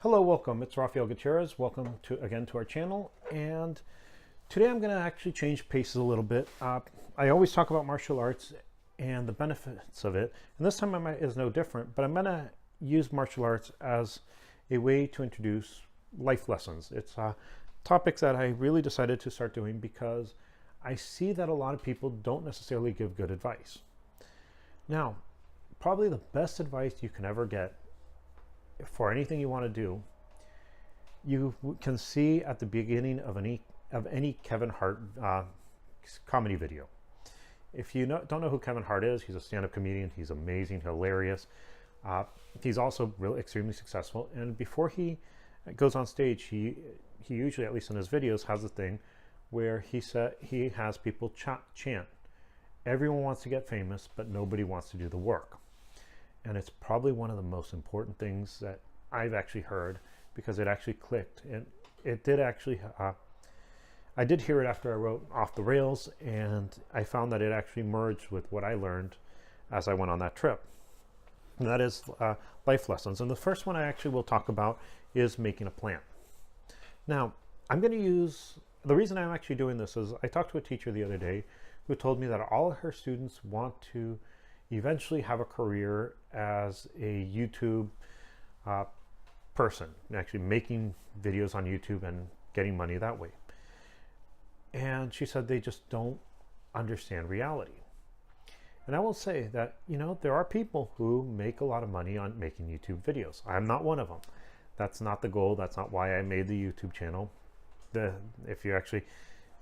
Hello, welcome. It's Rafael Gutierrez. Welcome again to our channel. And today I'm going to actually change paces a little bit. I always talk about martial arts and the benefits of it. And this time is no different, but I'm going to use martial arts as a way to introduce life lessons. It's topics that I really decided to start doing because I see that a lot of people don't necessarily give good advice. Now, probably the best advice you can ever get for anything you want to do, you can see at the beginning of any Kevin Hart comedy video. If you don't know who Kevin Hart is, he's a stand-up comedian. He's amazing, hilarious. He's also really extremely successful. And before he goes on stage, he usually, at least in his videos, has a thing where he has people chant. Everyone wants to get famous, but nobody wants to do the work. And it's probably one of the most important things that I've actually heard, because it actually clicked. And it did actually, I did hear it after I wrote Off the Rails, and I found that it actually merged with what I learned as I went on that trip. And that is life lessons. And the first one I actually will talk about is making a plan. Now, I'm going to use, the reason I'm actually doing this is I talked to a teacher the other day who told me that all of her students want to eventually have a career as a YouTube person, actually making videos on YouTube and getting money that way. And she said they just don't understand reality. And I will say that, you know, there are people who make a lot of money on making YouTube videos. I'm not one of them. That's not the goal. That's not why I made the YouTube channel. If you actually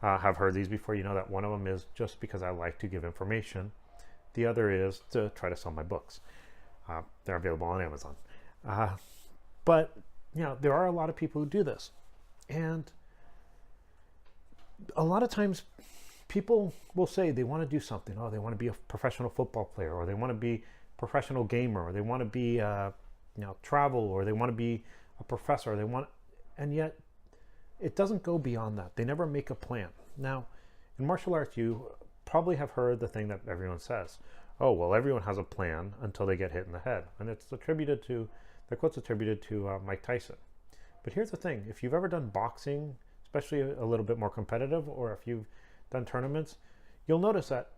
have heard these before, you know that one of them is just because I like to give information. The other is to try to sell my books. They're available on Amazon. But, you know, there are a lot of people who do this. And a lot of times people will say they want to do something. Oh, they want to be a professional football player, or they want to be a professional gamer, or they want to be, travel, or they want to be a professor. And yet it doesn't go beyond that. They never make a plan. Now, in martial arts, you probably have heard the thing that everyone says. Oh, well, everyone has a plan until they get hit in the head. And the quote's attributed to Mike Tyson. But here's the thing. If you've ever done boxing, especially a little bit more competitive, or if you've done tournaments, you'll notice that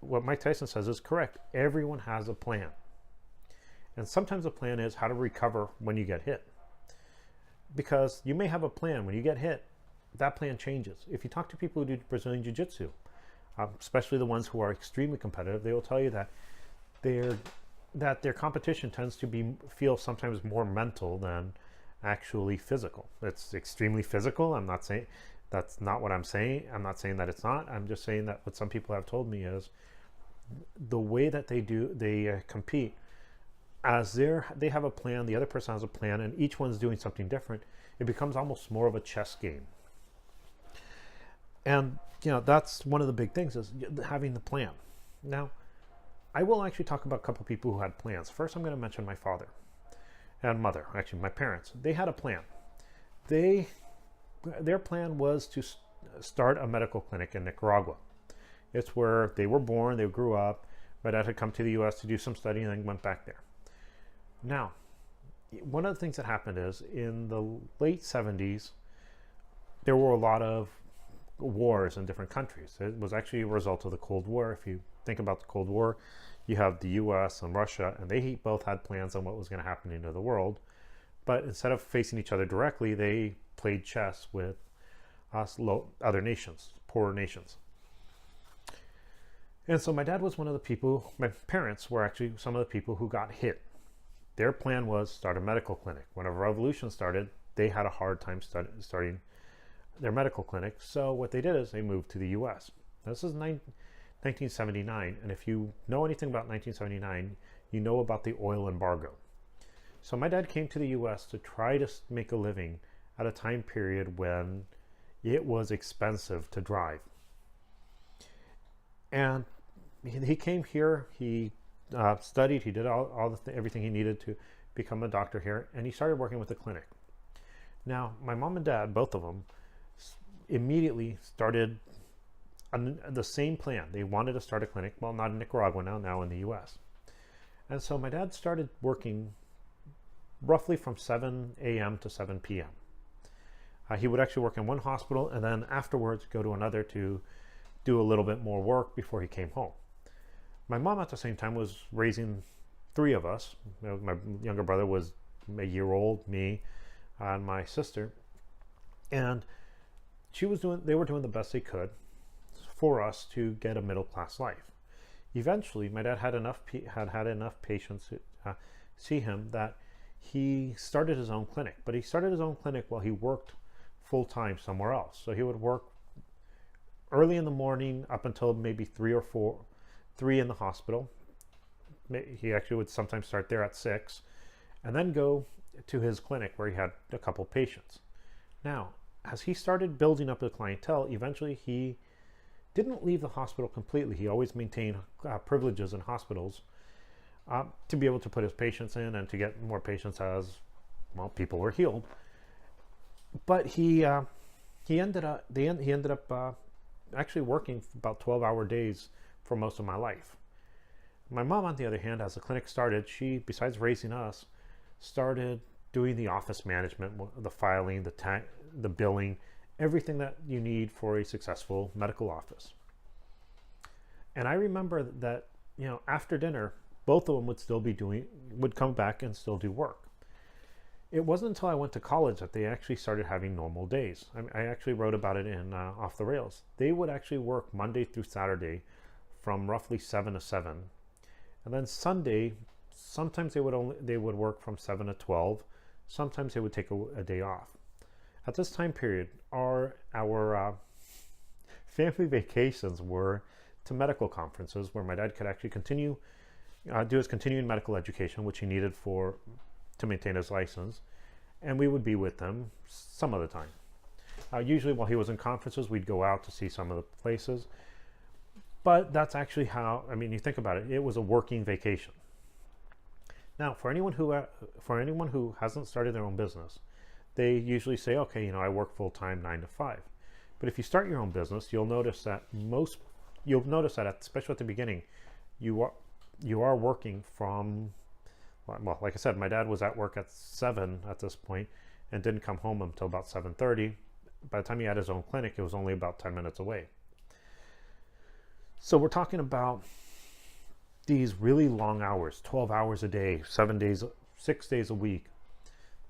what Mike Tyson says is correct. Everyone has a plan. And sometimes the plan is how to recover when you get hit. Because you may have a plan. When you get hit, that plan changes. If you talk to people who do Brazilian Jiu-Jitsu, especially the ones who are extremely competitive, they will tell you that their competition tends to feel sometimes more mental than actually physical. It's extremely physical. I'm not saying that's not what I'm saying. I'm not saying that it's not. I'm just saying that what some people have told me is the way that they compete, as they have a plan, the other person has a plan, and each one's doing something different. It becomes almost more of a chess game. And, you know, that's one of the big things, is having the plan. Now, I will actually talk about a couple people who had plans. First, I'm going to mention my father and mother, actually my parents. They had a plan. Their plan was to start a medical clinic in Nicaragua. It's where they were born, they grew up. My dad had come to the U.S. to do some study and then went back there. Now, one of the things that happened is in the late 70s, there were a lot of wars in different countries. It was actually a result of the Cold War. If you think about the Cold War, you have the US and Russia, and they both had plans on what was going to happen into the world. But instead of facing each other directly, they played chess with other nations, poorer nations. And so my dad was one of the people, my parents were actually some of the people who got hit. Their plan was start a medical clinic. When a revolution started, they had a hard time starting their medical clinic. So what they did is they moved to the US. This is 1979, and if you know anything about 1979, you know about the oil embargo. So my dad came to the US to try to make a living at a time period when it was expensive to drive. And he came here, he studied, he did everything he needed to become a doctor here, and he started working with the clinic. Now, my mom and dad, both of them, immediately started the same plan. They wanted to start a clinic, well, not in Nicaragua now in the US. And so my dad started working roughly from 7 a.m. to 7 p.m. He would actually work in one hospital and then afterwards go to another to do a little bit more work before he came home. My mom at the same time was raising three of us. My younger brother was a year old, me, and my sister. And they were doing the best they could for us to get a middle-class life. Eventually, my dad had enough patients see him that he started his own clinic. But he started his own clinic while he worked full-time somewhere else. So he would work early in the morning up until maybe 3 in the hospital. He actually would sometimes start there at 6 and then go to his clinic where he had a couple patients. Now, as he started building up the clientele, eventually he didn't leave the hospital completely. He always maintained privileges in hospitals to be able to put his patients in and to get more patients as, well, people were healed. But he ended up actually working about 12-hour days for most of my life. My mom, on the other hand, as the clinic started, she, besides raising us, started doing the office management, the filing, the billing, everything that you need for a successful medical office. And I remember that, after dinner, both of them would come back and still do work. It wasn't until I went to college that they actually started having normal days. I actually wrote about it in Off the Rails. They would actually work Monday through Saturday from roughly 7 to 7. And then Sunday, sometimes they would work from 7 to 12. Sometimes they would take a day off. At this time period, our family vacations were to medical conferences where my dad could actually do his continuing medical education, which he needed to maintain his license, and we would be with them some of the time. Usually while he was in conferences, we'd go out to see some of the places, but that's actually how, you think about it, it was a working vacation. Now, for anyone who hasn't started their own business, they usually say, okay, I work full-time 9 to 5. But if you start your own business, you'll notice that especially at the beginning, you are working from, well, like I said, my dad was at work at 7 at this point and didn't come home until about 7:30. By the time he had his own clinic, it was only about 10 minutes away. So we're talking about these really long hours, 12 hours a day, 7 days, 6 days a week.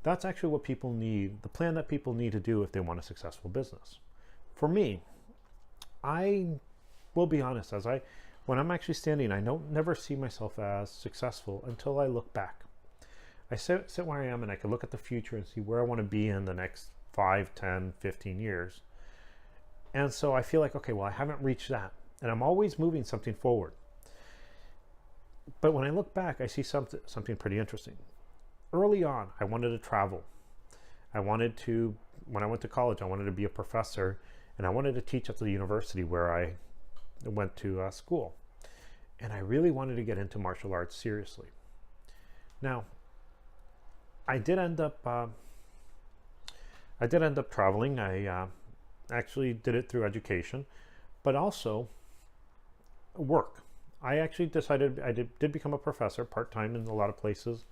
That's actually what people need, the plan that people need to do if they want a successful business. For me, I will be honest, when I'm actually standing, I never see myself as successful until I look back. I sit where I am and I can look at the future and see where I want to be in the next 5, 10, 15 years. And so I feel like, okay, well, I haven't reached that. And I'm always moving something forward. But when I look back, I see something pretty interesting. Early on, I wanted to travel. When I went to college, I wanted to be a professor, and I wanted to teach at the university where I went to school. And I really wanted to get into martial arts seriously. Now, I did end up traveling. I actually did it through education, but also work. I actually decided I did become a professor part-time in a lot of places.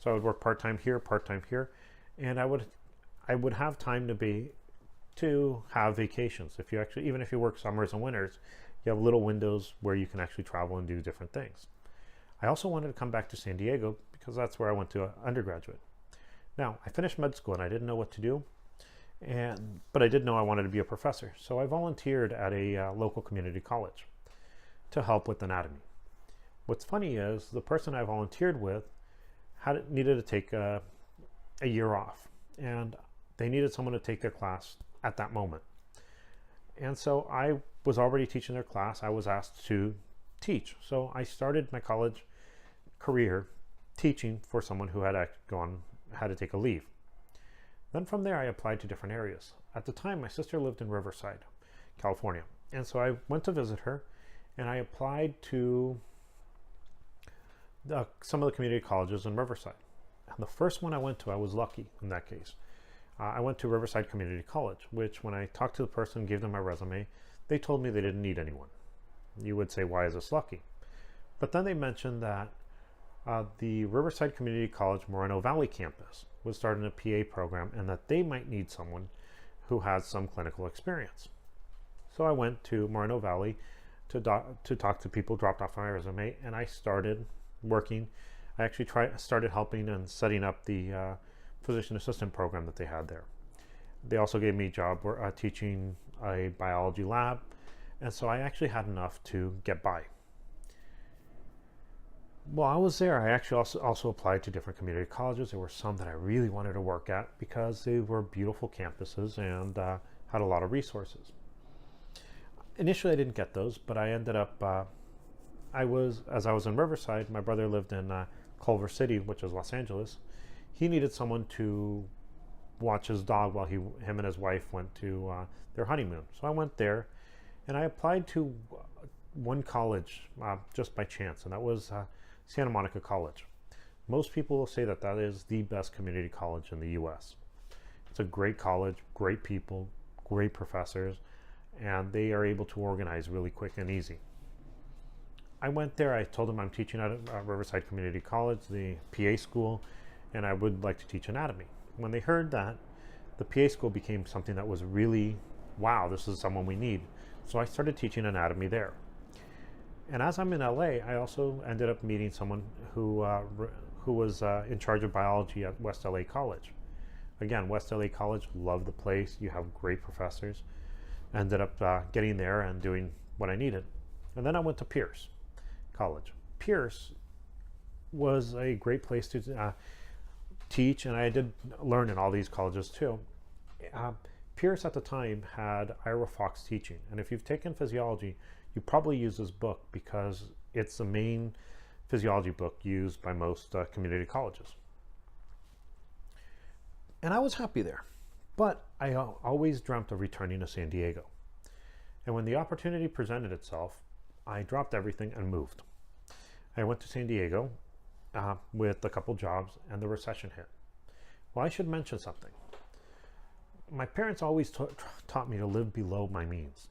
So I would work part-time here, and I would have time to have vacations. Even if you work summers and winters, you have little windows where you can actually travel and do different things. I also wanted to come back to San Diego because that's where I went to undergraduate. Now, I finished med school and I didn't know what to do, but I did know I wanted to be a professor. So I volunteered at a local community college to help with anatomy. What's funny is the person I volunteered with needed to take a year off, and they needed someone to take their class at that moment. And so I was already teaching their class. I was asked to teach. So I started my college career teaching for someone who had to take a leave. Then from there, I applied to different areas. At the time, my sister lived in Riverside, California. And so I went to visit her, and I applied to some of the community colleges in Riverside. And the first one I went to, I was lucky in that case. I went to Riverside Community College, which when I talked to the person, gave them my resume, they told me they didn't need anyone. You would say, why is this lucky? But then they mentioned that the Riverside Community College Moreno Valley campus was starting a PA program and that they might need someone who has some clinical experience. So I went to Moreno Valley to talk to people, dropped off my resume, and I started working. I actually started helping and setting up the physician assistant program that they had there. They also gave me a job teaching a biology lab, and so I actually had enough to get by. While I was there, I actually also applied to different community colleges. There were some that I really wanted to work at because they were beautiful campuses and had a lot of resources. Initially, I didn't get those, but I ended up, as I was in Riverside, my brother lived in Culver City, which is Los Angeles. He needed someone to watch his dog while him and his wife went to their honeymoon. So I went there, and I applied to one college just by chance, and that was Santa Monica College. Most people will say that that is the best community college in the U.S. It's a great college, great people, great professors, and they are able to organize really quick and easy. I went there, I told them I'm teaching at Riverside Community College, the PA school, and I would like to teach anatomy. When they heard that, the PA school became something that was really, wow, this is someone we need. So I started teaching anatomy there. And as I'm in LA, I also ended up meeting someone who was in charge of biology at West LA College. Again, West LA College, loved the place. You have great professors. Ended up getting there and doing what I needed. And then I went to Pierce College. Pierce was a great place to teach, and I did learn in all these colleges too. Pierce at the time had Ira Fox teaching, and if you've taken physiology, you probably use this book because it's the main physiology book used by most community colleges. And I was happy there, but I always dreamt of returning to San Diego. And when the opportunity presented itself, I dropped everything and moved. I went to San Diego with a couple jobs, and the recession hit. Well, I should mention something. My parents always taught me to live below my means.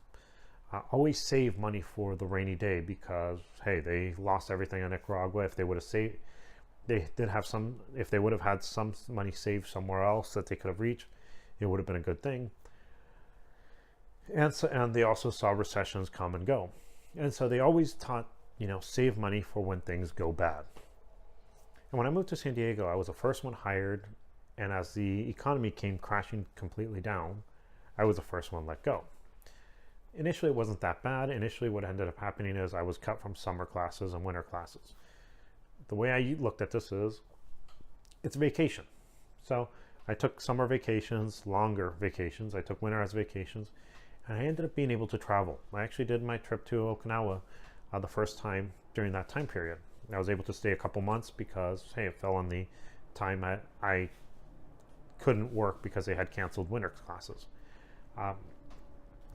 Always save money for the rainy day because, hey, they lost everything in Nicaragua. If they would have saved, if they would have had some money saved somewhere else that they could have reached, it would have been a good thing. And they also saw recessions come and go. And so they always taught, save money for when things go bad. And when I moved to San Diego, I was the first one hired. And as the economy came crashing completely down, I was the first one let go. Initially, it wasn't that bad. Initially, what ended up happening is I was cut from summer classes and winter classes. The way I looked at this is, it's vacation. So I took summer vacations, longer vacations. I took winter as vacations, and I ended up being able to travel. I actually did my trip to Okinawa the first time during that time period. I was able to stay a couple months because, hey, it fell on the time I couldn't work because they had canceled winter classes.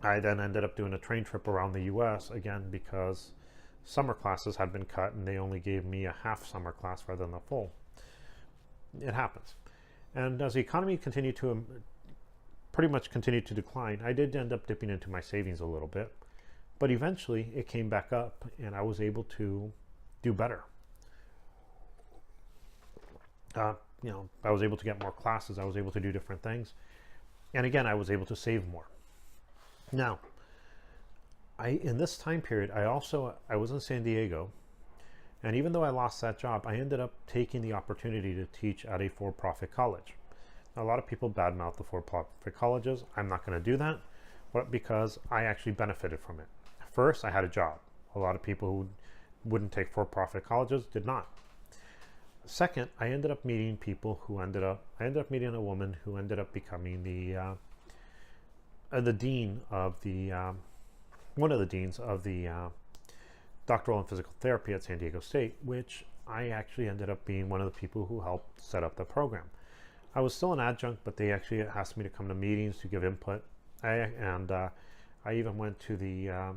I then ended up doing a train trip around the U.S. again because summer classes had been cut and they only gave me a half summer class rather than a full. It happens. And as the economy continued to pretty much continued to decline, I did end up dipping into my savings a little bit, but eventually it came back up and I was able to do better. I was able to get more classes. I was able to do different things. And again, I was able to save more. Now, in this time period, I was in San Diego, and even though I lost that job, I ended up taking the opportunity to teach at a for-profit college. Now, a lot of people badmouth the for-profit colleges. I'm not going to do that, but because I actually benefited from it. First, I had a job. A lot of people who wouldn't take for-profit colleges did not. Second, I ended up meeting I ended up meeting a woman who ended up becoming the dean of one of the deans of the doctoral and physical therapy at San Diego State, which I actually ended up being one of the people who helped set up the program. I was still an adjunct, but they actually asked me to come to meetings to give input. I even went to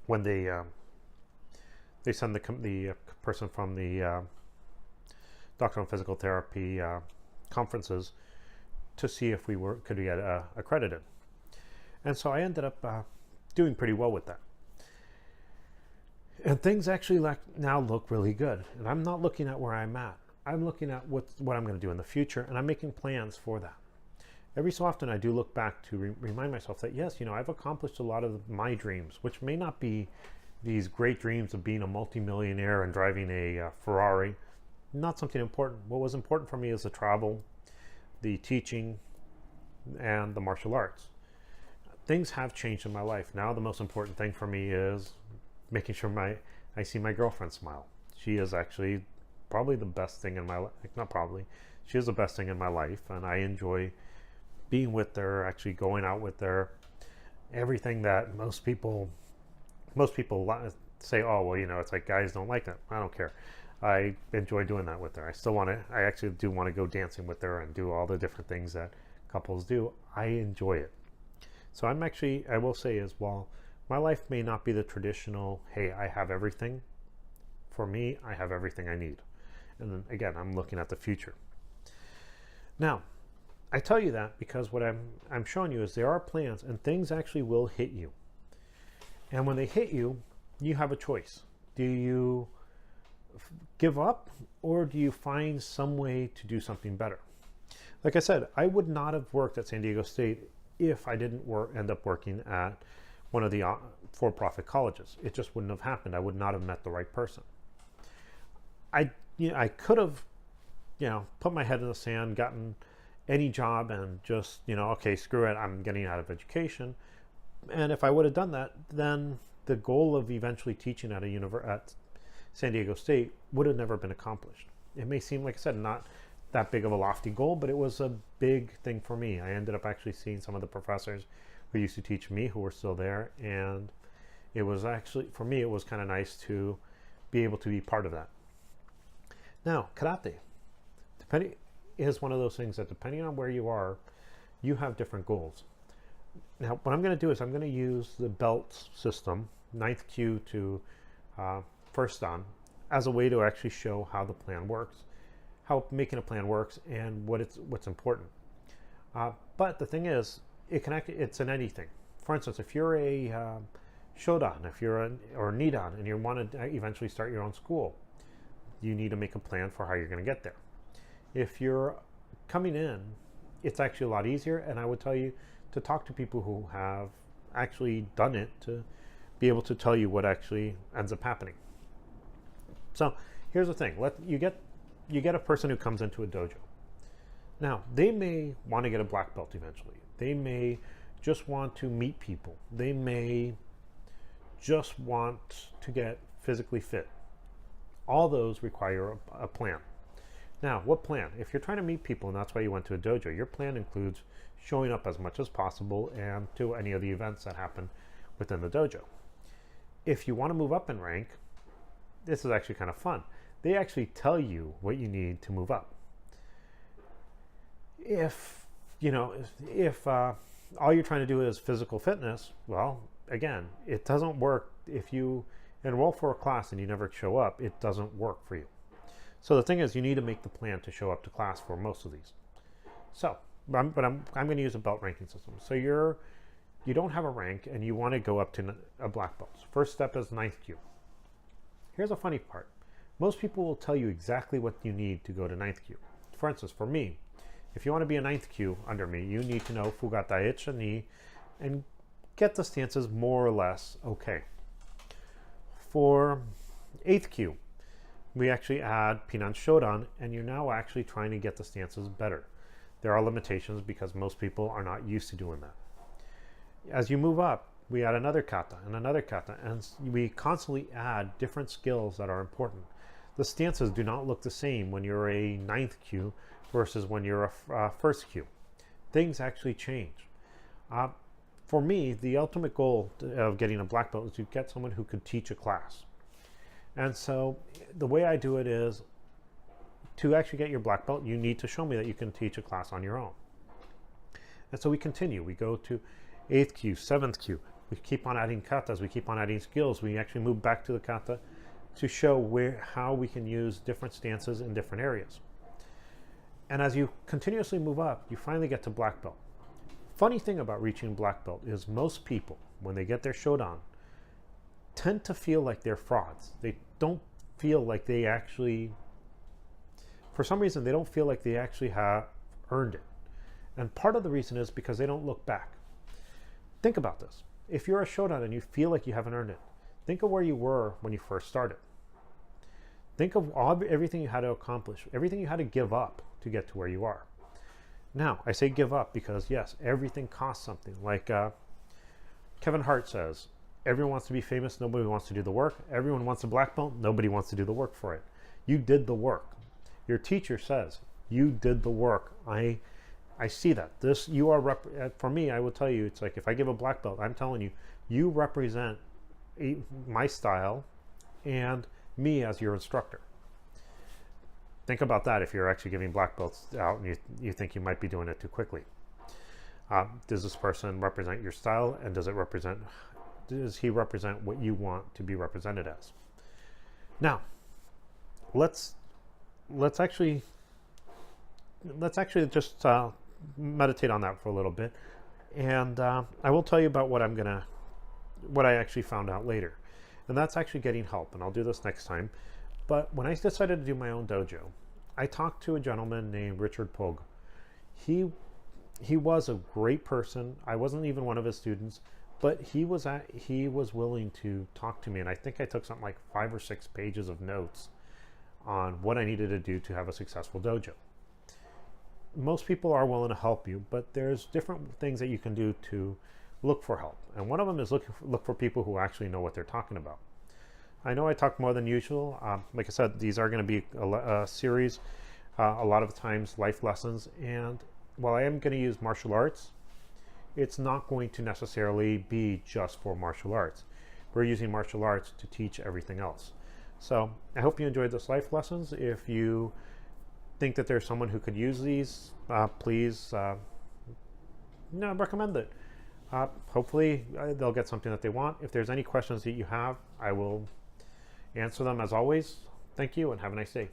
when they send the person from the doctoral and physical therapy conferences to see if we could get accredited. And so I ended up doing pretty well with that. And things actually now look really good. And I'm not looking at where I'm at. I'm looking at what I'm going to do in the future, and I'm making plans for that. Every so often I do look back to remind myself that, yes, I've accomplished a lot of my dreams, which may not be these great dreams of being a multimillionaire and driving a Ferrari. Not something important. What was important for me is the travel, the teaching, and the martial arts. Things have changed in my life. Now the most important thing for me is making sure I see my girlfriend smile. She is actually probably the best thing in my life. Not probably. She is the best thing in my life, and I enjoy being with her, actually going out with her. Everything that most people say, oh, well, it's like guys don't like that. I don't care. I enjoy doing that with her. I actually do want to go dancing with her and do all the different things that couples do. I enjoy it. So I will say is, while my life may not be the traditional, hey, I have everything. For me, I have everything I need. And then again, I'm looking at the future. Now, I tell you that because what I'm showing you is there are plans, and things actually will hit you. And when they hit you, you have a choice. Do you give up, or do you find some way to do something better? Like I said, I would not have worked at San Diego State if I didn't end up working at one of the for-profit colleges. It just wouldn't have happened. I would not have met the right person. I could have, put my head in the sand, gotten any job, and just, okay, screw it, I'm getting out of education. And if I would have done that, then the goal of eventually teaching at at San Diego State would have never been accomplished. It may seem, like I said, not that big of a lofty goal, but it was a big thing for me. I ended up actually seeing some of the professors who used to teach me who were still there, and it was actually, for me, it was kind of nice to be able to be part of that. Now, karate is one of those things that, depending on where you are, you have different goals. Now, what I'm going to do is I'm going to use the belt system, 9th kyu to 1st dan, as a way to actually show how the plan works, how making a plan works, and what's important. But the thing is, it's in anything. For instance, if you're a shodan, or nidan, and you want to eventually start your own school, you need to make a plan for how you're going to get there. If you're coming in, it's actually a lot easier, and I would tell you to talk to people who have actually done it to be able to tell you what actually ends up happening. So here's the thing: you get a person who comes into a dojo. Now, they may want to get a black belt eventually. They may just want to meet people. They may just want to get physically fit. All those require a plan. Now, what plan? If you're trying to meet people, and that's why you went to a dojo, your plan includes showing up as much as possible and to any of the events that happen within the dojo. If you want to move up in rank, this is actually kind of fun. They actually tell you what you need to move up. If all you're trying to do is physical fitness, well, again, it doesn't work. If you enroll for a class and you never show up, it doesn't work for you. So the thing is, you need to make the plan to show up to class for most of these. So, I'm going to use a belt ranking system. So you don't have a rank and you want to go up to a black belt. First step is 9th kyu. Here's a funny part. Most people will tell you exactly what you need to go to 9th kyu. For instance, for me, if you want to be a 9th kyu under me, you need to know Fugata Icha Ni and get the stances more or less okay. For 8th kyu, we actually add Pinan Shodan, and you're now actually trying to get the stances better. There are limitations because most people are not used to doing that. As you move up, we add another kata and another kata, and we constantly add different skills that are important. The stances do not look the same when you're a 9th kyu versus when you're a 1st kyu. Things actually change. For me, the ultimate goal of getting a black belt is to get someone who could teach a class. And so the way I do it is, to actually get your black belt, you need to show me that you can teach a class on your own. And so we continue. We go to 8th kyu, 7th kyu. We keep on adding katas. We keep on adding skills. We actually move back to the kata to show how we can use different stances in different areas. And as you continuously move up, you finally get to black belt. Funny thing about reaching black belt is most people, when they get their shodan, tend to feel like they're frauds. They don't feel like they actually, for some reason, they don't feel like they actually have earned it. And part of the reason is because they don't look back. Think about this. If you're a Shodan and you feel like you haven't earned it, think of where you were when you first started. Think of everything you had to accomplish, everything you had to give up to get to where you are. Now, I say give up because, yes, everything costs something. Like Kevin Hart says, everyone wants to be famous, nobody wants to do the work. Everyone wants a black belt, nobody wants to do the work for it. You did the work. Your teacher says, you did the work. I see that. This, you are, for me, I will tell you, it's like if I give a black belt, I'm telling you, you represent my style and me as your instructor. Think about that if you're actually giving black belts out and you think you might be doing it too quickly. Does this person represent your style, and does he represent what you want to be represented as? Now, let's actually just meditate on that for a little bit, and I will tell you about what I actually found out later, and that's actually getting help. And I'll do this next time. But when I decided to do my own dojo, I talked to a gentleman named Richard Pogue. He was a great person. I wasn't even one of his students, but he was willing to talk to me, and I think I took something like 5 or 6 pages of notes on what I needed to do to have a successful dojo. Most people are willing to help you, but there's different things that you can do to look for help, and one of them is look for people who actually know what they're talking about. I know I talk more than usual. Like I said, these are going to be a series, a lot of times life lessons, and while I am going to use martial arts, it's not going to necessarily be just for martial arts. We're using martial arts to teach everything else. So I hope you enjoyed this life lessons. If you think that there's someone who could use these, please recommend it. Hopefully they'll get something that they want. If there's any questions that you have, I will answer them as always. Thank you and have a nice day.